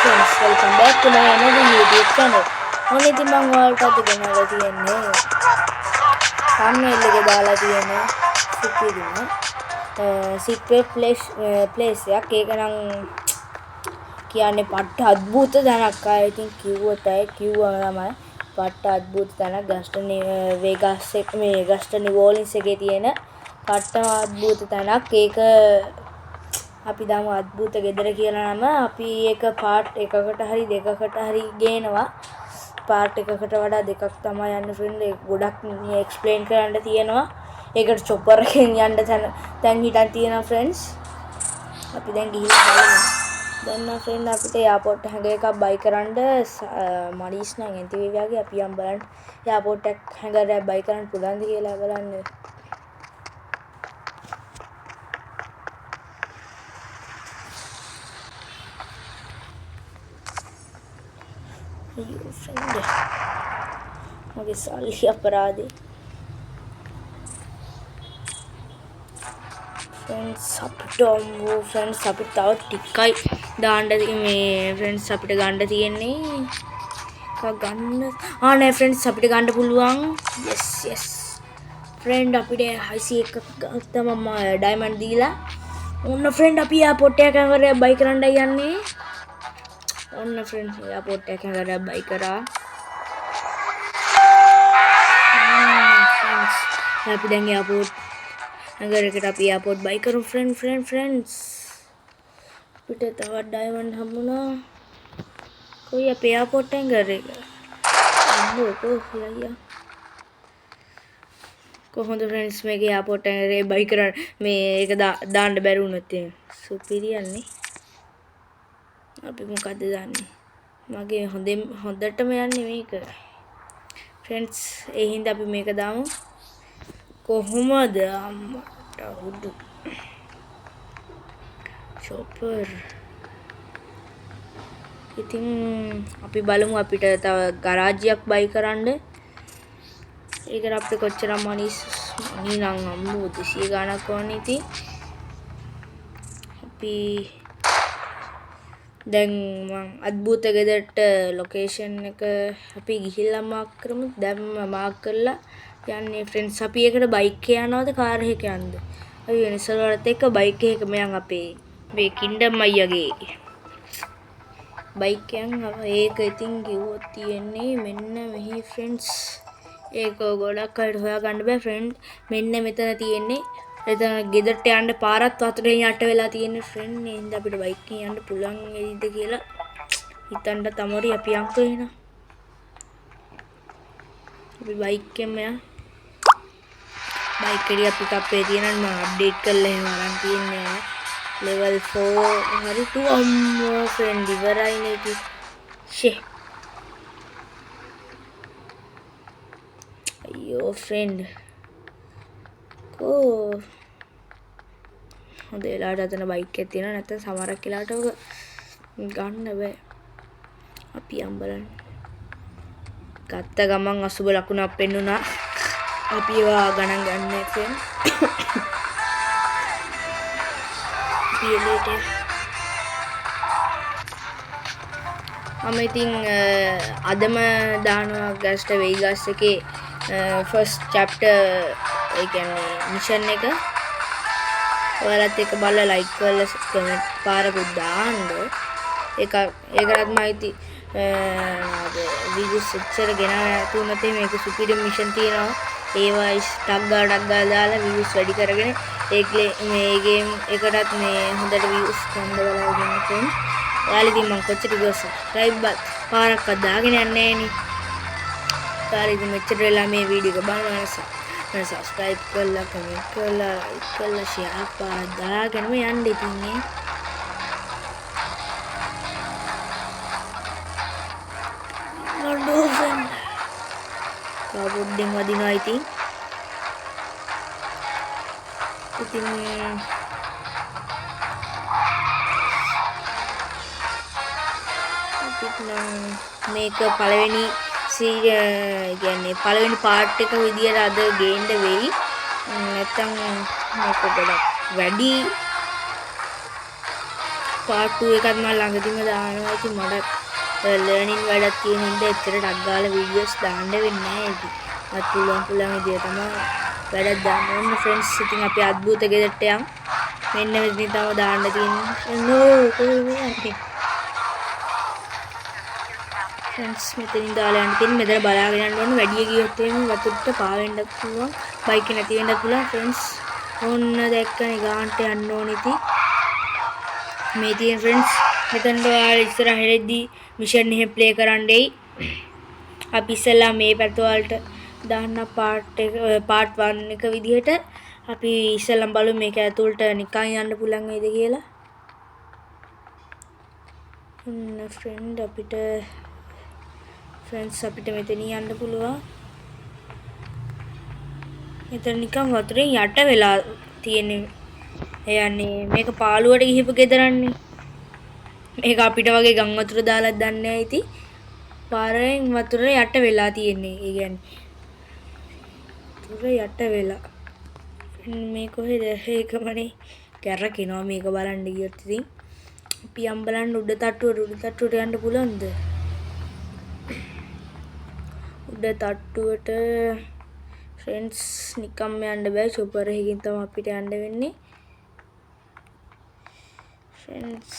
friends, welcome back to my another YouTube channel. මොන ඉතින් මම ඔයාලට අද ගෙනල්ලා තියෙන්නේ thumbnail එකේ දාලා තියෙන සුපිරිම secret place එකක්. ඒක නම් කියන්නේ පට්ට අద్భుත තැනක්. ආ ඉතින් කිව්වොත් අය කිව්වම තමයි පට්ට අద్భుත තැනක්. ගස්ටන් නිවෝලින්ස් එකේ තියෙන පට්ට අద్భుත තැනක්. ඒක අපි දාමු අద్భుත ගෙදර කියලා නම. අපි ඒක පාර්ට් එකකට හරි දෙකකට හරි ගේනවා. පාර්ට් එකකට වඩා දෙකක් තමයි යන්න ෆ්‍රෙන්ඩ්. ඒක ගොඩක් එක්ස්ප්ලেইন කරන්න තියෙනවා. ඒකට චොපර් එකෙන් යන්න තැන් හිටන් තියෙනවා ෆ්‍රෙන්ඩ්ස්. අපි දැන් ගිහින් බලමු. දැන් ෆ්‍රෙන්ඩ් අපිට එයාපෝට් හැඟ එකක් බයි කරන්න මනීස් නම් එන්ති වේවියාගේ අපි යම් බලන්න එයාපෝට් එක හැඟරයක් බයි කරන්න පුළුවන්ද කියලා බලන්න. අයියෝ ෆ්‍රෙන්ඩ් මගේ සල්ලි අපරාධේ. फ्रेंड्स අපිට තව ටිකයි දාන්න මේ ෆ්‍රෙන්ඩ්ස් අපිට ගන්න තියෙන්නේ එකක් ගන්න. නෑ ෆ්‍රෙන්ඩ්ස් අපිට ගන්න පුළුවන්. yes ෆ්‍රෙන්ඩ් අපිට 61 එකක් ගත්තා මම ඩයමන්ඩ් දීලා. ඔන්න ෆ්‍රෙන්ඩ් අපි එයාපෝට් එක කරේ බයි කරන්නයි යන්නේ. ඔන්න ෆ්‍රෙන්ඩ්ස් එයාපෝට් එක කරේ බයි කරා. ෆ්‍රෙන්ඩ්ස් අපි දැන් එයාපෝට් අගරකට අපි එයාපෝට් බයි කරමු ෆ්‍රෙන්ඩ්ස්. අපිට තවත් ඩයමන්ඩ් හම්බුණා. කොයි අපේ එයාපෝට් එක කොහොමද ෆ්‍රෙන්ඩ්ස් මේක එයාපෝට් එකේ බයි කරන්න මේ ඒක දාන්න බැරි වුණොත් සුපිරියන්නේ. අපි මොකද්ද දාන්නේ? මගේ හොඳටම යන්නේ මේක ෆ්‍රෙන්ඩ්ස්. ඒ හින්දා අපි මේක දාමු. කොහොමද අම්මට උඩු චොපර්. ඉතින් අපි බලමු අපිට තව ගරාජයක් බයි කරන්න. ඒකට අපිට කොච්චර මනි නම් අම්මෝ 200 ගණක් වුණා. ඉතින් අපි දැන් මම අద్భుත ගෙදරට ලොකේෂන් එක අපි ගිහිල්ලා මාක් කරමු. දැන් මාක් කරලා යන්නේ ෆ්‍රෙන්ඩ්ස්. අපි ඒකට බයික් එක යනවද කාර් එකක යනද? අපි වෙනසල් වලත් එක්ක බයික් එකක මයන් අපේ මේ කින්ඩම් අයියාගේ බයික් එකෙන් ඒක ඉතින් කිව්වොත් තියෙන්නේ මෙන්න මෙහි ෆ්‍රෙන්ඩ්ස්. ඒක ගොඩක් අයට හොයාගන්න බෑ ෆ්‍රෙන්ඩ්. මෙන්න මෙතන තියෙන්නේ. එතන ගෙදරට යන්න පාරත් වතුරෙන් යට වෙලා තියෙන්නේ ෆ්‍රෙන්ඩ්. ඒ හින්දා අපිට බයික් එකෙන් යන්න පුළුවන් වෙයිද කියලා හිතන්න තමයි අපි යන්කෝ එනවා. අපි බයික් එකෙන් යනවා. බයික් එක පිකප් එකේ තියෙනවා මම අප්ඩේට් කරලා එහෙම අරන් තියන්නේ level 4 හරි 2 අම්මෝ ෆ්‍රෙන්ඩ් ඉවරයිනේ ඉතින් ෂේ. අයියෝ ෆ්‍රෙන්ඩ් හොඳ වෙලාවට අතන බයික් එකක් තියෙනවා. නැත්නම් සමහරක් වෙලාවට ඔක ගන්න බෑ. අපි යම් බලන්න. ගත්ත ගමන් අසුබ ලකුණක් පෙන්නුණා. අපි ඒවා ගණන් ගන්නෑ ෆ්‍රෙන්ඩ්. මම ඉතින් අදම දානවා ගස්ට වෙයිගස් එකේ ෆස්ට් චැප්ටර් ඒ කියන්නේ මිෂන් එක. ඔයාලත් එක බලලා ලයික් කරලා කමෙන්ට් පාරකුත් දාන්න. ඒකටත් මම ඉතින් වීඩියෝස් එච්චර ගෙනාවා තුනත් මේක සුපිරි මිෂන් තියෙනවා. ඒවා ටක් ගාලා දාලා views වැඩි කරගෙන මේ ගේම් එකටත් මේ හොඳට views ගන්න බලාගෙන ඉන්න. ඔයාලා ඉතින් මම කොච්චර කිව්වද subscribe පාරක්වත් දාගෙන යන්නේ නෑනේ. ඔයාලා ඉතින් මෙච්චර වෙලා මේ වීඩියෝ එක බලනවා subscribe කරලා comment කරලා like කරලා share පාරක් දාගෙනම යන්න ඉතින් නේ. නෝඩෝසන් කවුරුද්දෙන් වදිනවා ඉතින් මේක පළවෙනි කියන්නේ පළවෙනි පාර්ට් එක විදියට අද ගේන්න වෙයි. නැත්තම් මේක ගොඩක් වැඩි part 2 එකත් මම ළඟදිම දානවා. ඉතින් මට ලර්නින් වැඩක් තියෙන ඉඳ එච්චර ටක් ගාලා වීඩියෝස් දාන්න වෙන්නේ නැහැ. ඉතින් මට පුළුවන් විදිය තමයි වැඩක් දාන්න ඕනේ. ෆ්‍රෙන්ඩ්ස් ඉතින් අපි අද්භූත ගෙදරට යමු. මෙන්න මෙතනින් තමයි දාන්න තියෙන්නේ. නෝ කොහේ ෆ්‍රෙන්ඩ්ස් මෙතනින් දාලා යන්න තියෙන්නේ. මෙතන බලාගෙන යන්න ඕනේ. වැඩි ගියොත් එහෙම වතුරට පාවෙන්නත් පුළුවන්. බයික් එක නැති වෙන්නත් පුළුවන්. ෆ්‍රෙන්ඩ්ස් ඔන්න දැක්කනේ ගාන්ට යන්න ඕනේ ඉතින්. මේ තියෙන ෆ්‍රෙන්ඩ්ස් මෙතනට ඔයාලා ඉස්සරහ හෙලෙද්දී මිෂන් එක ප්ලේ කරන්නයි. අපි ඉස්සෙල්ලා මේ පැත්ත වලට දාන්න පාර්ට් 1 එක විදිහට අපි ඉස්සෙල්ලාම බලමු මේක ඇතුළට නිකන් යන්න පුළුවන් වේද කියලා. ෆ්‍රෙන්ඩ් අපිට මෙතන යන්න පුළුවන්. මෙතන නිකන් වතුරෙන් යට වෙලා තියෙන්නේ. යන්නේ මේක පාළුවට ගිහිපු ගෙදරන්නේ. මේක අපිට වගේ ගම් වතුර දාලා දන්නේ නැහැ ඉතින්. පාරෙන් වතුර යට වෙලා තියෙන්නේ. ඒ කියන්නේ වතුර යට වෙලා. මේ කොහෙද? ඒකමනේ කැරකිනවා මේක බලන්න ගියොත් ඉතින්. අපි යම් බලන්න උඩ තට්ටුවට යන්න පුළුවන්ද? උඩ තට්ටුවට ෆ්‍රෙන්ඩ්ස් නිකම්ම යන්න බෑ. චොපර් එකකින් තමයි අපිට යන්න වෙන්නේ. ෆ්‍රෙන්ඩ්ස්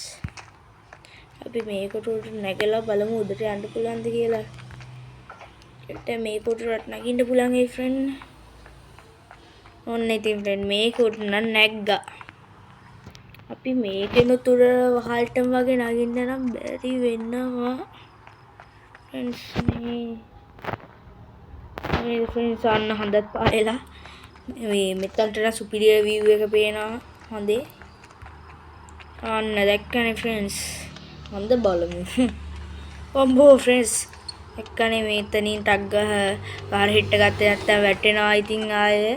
අපි මේකට නැගලා බලමු උඩට යන්න පුළුවන්ද කියලා. ඒකට මේකට නගින්න පුළුවන් ඒ ෆ්‍රෙන්ඩ්. ඔන්න ඉතින් ෆ්‍රෙන්ඩ් මේකට නම් නැග්ගා. අපි මේකෙන තුර වහල්ටම වගේ නගින්න නම් බැරි වෙනවා. ෆ්‍රෙන්ඩ්ස් මේ ෆ්‍රෙන්ඩ්ස් අන්න හොඳත් පායලා. මේ මෙතනට සුපිරියර් view එක පේනවා හොඳේ. අන්න දැක්කනේ ෆ්‍රෙන්ඩ්ස්. හොඳ බලමු. ඔම්බෝ ෆ්‍රෙන්ඩ්ස් එක්කනේ මෙතනින් ටක් ගහ හිට ගත්තේ නැත්තම් වැටෙනවා. ඉතින් ආයේ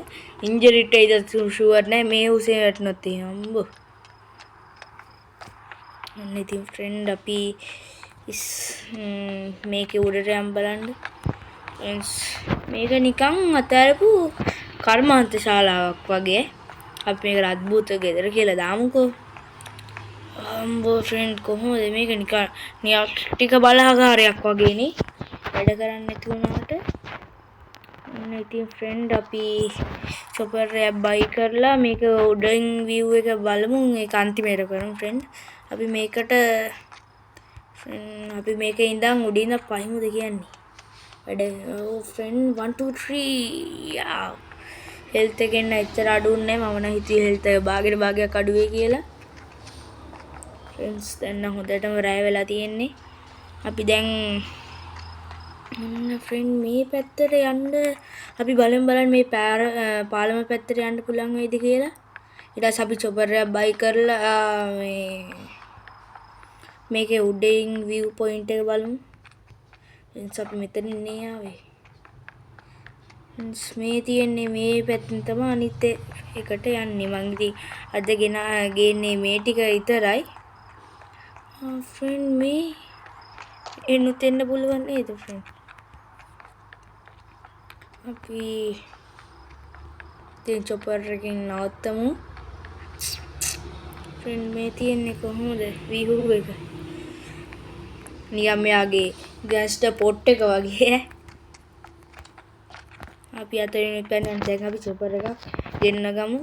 ඉන්ජරිට ඉද ෂුවර් නැහැ. මේ උසේ වැටුණොත් එහෙම අම්බෝ. අන්න ඉතින් ෆ්‍රෙන්ඩ් අපි මේකේ උඩට යම් බලන්න. ෆ්‍රෙන්ඩ්ස් මේක නිකන් අතාරපු කර්මාන්ත ශාලාවක් වගේ. අපි මේක අද්භූත ගෙදර කියලා දාමුකෝ. අම්බෝ ෆ්‍රෙන්ඩ් කොහොමද මේක නිකන් ටික බලාගාරයක් වගේනේ. වැඩ කරන්න නැති වුණාට. ඔන්න ඉතින් ෆ්‍රෙන්ඩ් අපි චොපර් එක බයි කරලා මේක උඩින් view එක බලමු. ඒක අන්තිමේට කරමු ෆ්‍රෙන්ඩ්. අපි මේකේ ඉඳන් උඩින් පහිමුද කියන්නේ. වැඩ ෆ්‍රෙන්ඩ් 1 2 3 යා හෙල්ත් එකෙන් ඇත්තට අඩුන්නේ නැහැ. මම නම් හිතුවේ හෙල්ත් එක භාගයක් අඩු වෙයි කියලා. ෆ්‍රෙන්ඩ්ස් දැන් හොඳටම රැය වෙලා තියෙන්නේ. අපි දැන් ෆ්‍රෙන්ඩ් මේ පැත්තට යන්න අපි බලමු මේ පාලම පැත්තට යන්න පුළුවන් වේද කියලා. ඊට පස්සේ අපි චොපර් එක බයි කරලා මේකේ උඩින් view point එක බලමු. ෆ්‍රෙන්ඩ්ස් අපි මෙතන ඉන්නේ ආවේ. ෆ්‍රෙන්ඩ්ස් මේ තියෙන්නේ මේ පැත්තෙන් තමයි අනිත් එකට යන්නේ. මං ඉතින් අද ගේන්නේ මේ ටික විතරයි. ෆ්‍රෙන්ඩ් මේ එන්නත් එන්න පුළුවන් නේද ෆ්‍රෙන්ඩ්? අපි දැන් චොපර් එකකින් නවත්තමු. ෆ්‍රෙන්ඩ් මේ තියෙන්නේ කොහොමද view එක? නිකම් මෙයාගේ ගෑස්ට පොට් එක වගේ. අපි අතරින් පැනන දැන් අපි චොපර් එකක් ගෙන්න ගමු.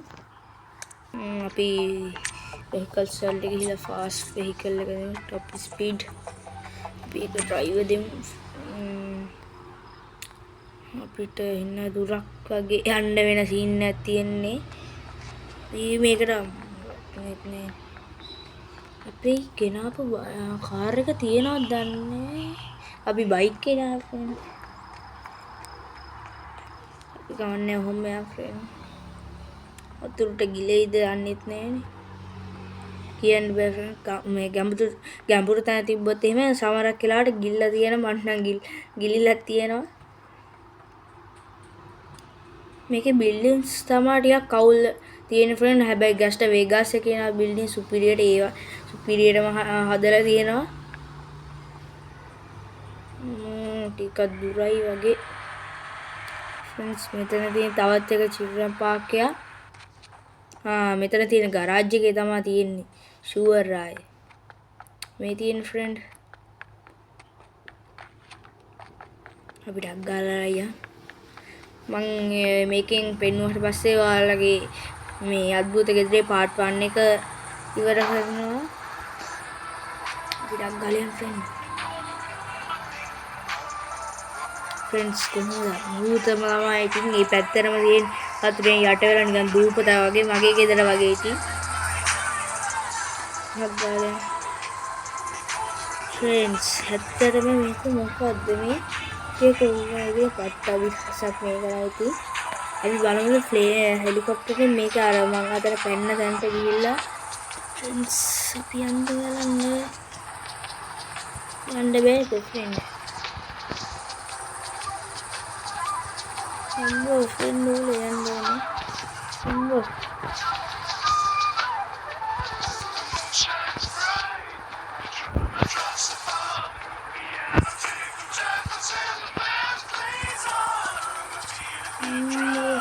අපි vehicles වලට ගිහිල්ලා fast vehicle එක දෙමු top speed. අපි ඒක driver දෙමු. අපිට ඉන්න දුරක් වගේ යන්න වෙන සීන් එකක් තියෙන්නේ. මේකට අපි ගෙනාපු කාර් එක තියනවද දන්නේ. අපි බයික් ගෙනාපු. අපි ගමන්නේ ඔහොම යා ෆ්‍රෙන්ඩ්. අතුරට ගිලෙයිද යන්නෙත් නෑනේ. කියන්න බෑ ෆ්‍රෙන්ඩ්. මේ ගැඹුරු තැන තිබ්බොත් එහෙම සමහරක් වෙලාවට ගිල්ලා තියෙන මන් නම් ගිලිලා තියෙනවා. මේකේ බිල්ඩින්ග්ස් තමයි ටිකක් කවුල් තියෙන ෆ්‍රෙන්ඩ්. හැබැයි ගස්ට වේගාස් එකේ නා බිල්ඩින් සුපිරියර්ටම හදලා තියෙනවා. ටිකක් දුරයි වගේ. ෆ්‍රෙන්ඩ්ස් මෙතන තියෙන තවත් එක චිල්ඩ්‍රන් පාක් එකක්. මෙතන තියෙන ගරාජ් එකේ තමයි තියෙන්නේ. ෂුවර් ආයේ. මේ තියෙන ෆ්‍රෙන්ඩ් අපිට අග්ගාලා අයියා මම මේකෙන් පෙන්නුවට පස්සේ ඔයාලගේ මේ අద్భుත ගෙදරේ පාර්ට් 1 එක ඉවර කරනවා අපිට අග්ගාලියන් ෆ්‍රෙන්ඩ්ස් කොහොමද භූතම ළමයි ඉතින් මේ පැත්තරම තියෙන වතුරෙන් යට වෙලා නිකන් දූපතා වගේ මගේ ගෙදර වගේ ඉතින් අග්ගාලියන් ෆ්‍රෙන්ඩ්ස් ඇත්තටම මේක මොකද්ද මේ කොහොමද පට්ට විශ්සක් මේ කරා ඉතින් අපි බලමු හෙලිකොප්ටරෙන් මේක අර මං අතර පැන්න තැනට ගිහිල්ලා ෆ්‍රෙන්ඩ්ස් අපි යන්න බලන්න බෑද ෆ්‍රෙන්ඩ් අම්මෝ ෆ්‍රෙන්ඩ් ඕනේ යන්න ඕනේ අම්මෝ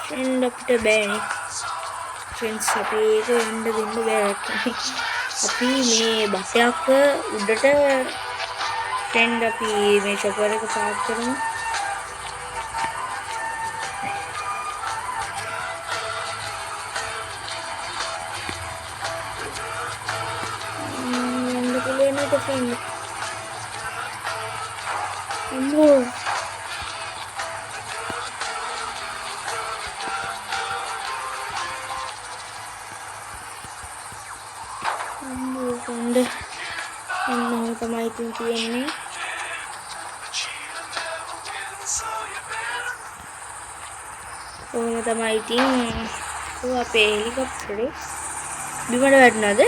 ෆ්‍රෙන්ඩ් අපිට බෑනේ ෆ්‍රෙන්ඩ්ස් අපි ඒක යන්න දෙන්න බෑ අපි මේ බසයක් උඩට ෆ්‍රෙන්ඩ් අපි මේ චොපර් එක පාක් කරමු යන්න පුළුවන් නේද ෆ්‍රෙන්ඩ් අම්මෝ ෆ්‍රෙන්ඩ් අන්නෝ තමයි ඉතින් තියෙන්නේ කොහොම තමයි ඉතින් අපේ හෙලිකොප්ටරේ බිමට වැටුණාද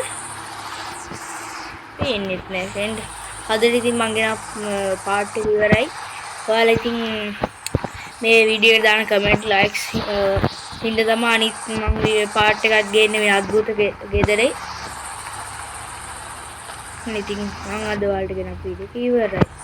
පේන්නෙත් නෑ ෆ්‍රෙන්ඩ් අදට ඉතින් මං ගෙන පාර්ට් එක ඉවරයි ඔයාලා ඉතින් මේ වීඩියෝ එක දාන කමෙන්ට් ලයික්ස් හින්දා තමයි අනිත් මං පාර්ට් එකක් ගේන්නේ මේ අద్భుත ගෙදරේ ඉතින් මම අද ඔයාලට ගෙන අපේ වීඩියෝ එක ඉවරයි